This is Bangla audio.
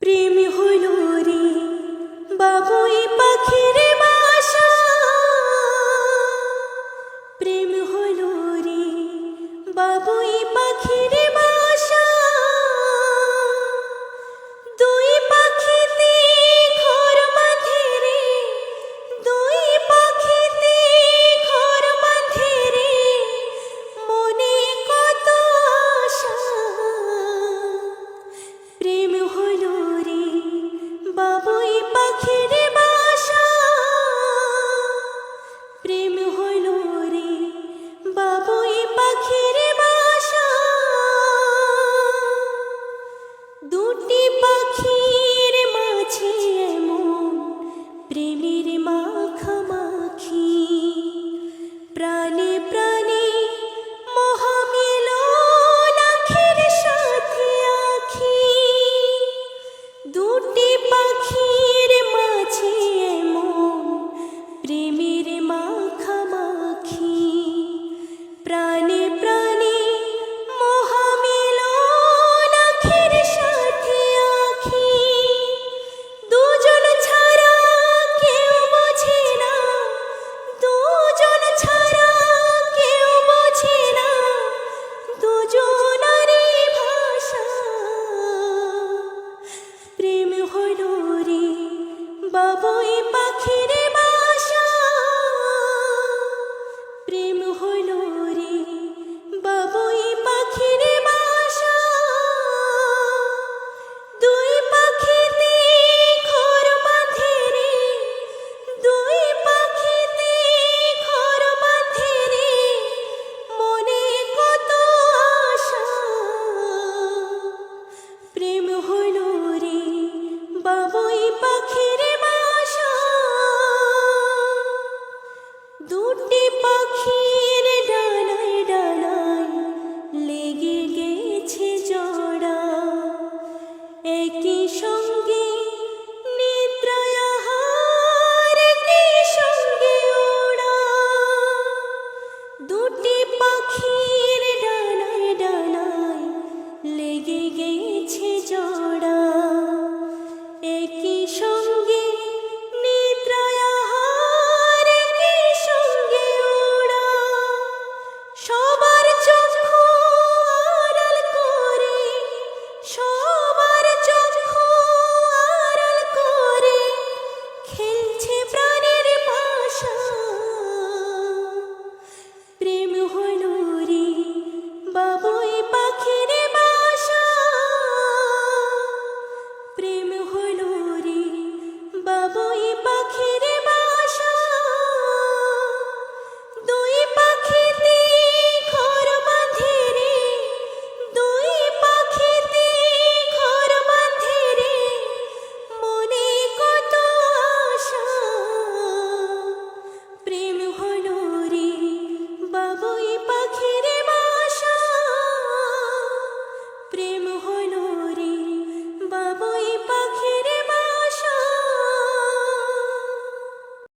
প্রেম হইল রে বাবুই পাখির বাসা, প্রেম হইল রে বাবুই পাখির বাসা। দুই পাখিতে ঘর বাঁধে রে, দুই পাখিতে ঘর বাঁধে রে, মনে কত আশা। প্রেম হইল রে বাবুই পাখির বাসা, প্রেম হইল রে বাবুই পাখির বাসা। দুটি পাখির মাঝে এমন প্রেমের মাখামাখি, প্রাণে প্রাণে মহামিলন আখির সাথে আখি। দুটি পাখির মাঝে এমন প্রেমের মাখামাখি, প্রাণে প্রাণে মহামিলন আখির সাথে আখি। দুজন ছাড়া কেউ বোঝে না, দুজন ছাড়া কেউ বোঝে না দুজনারই ভাষা। প্রেম হইল রে বাবুই পাখি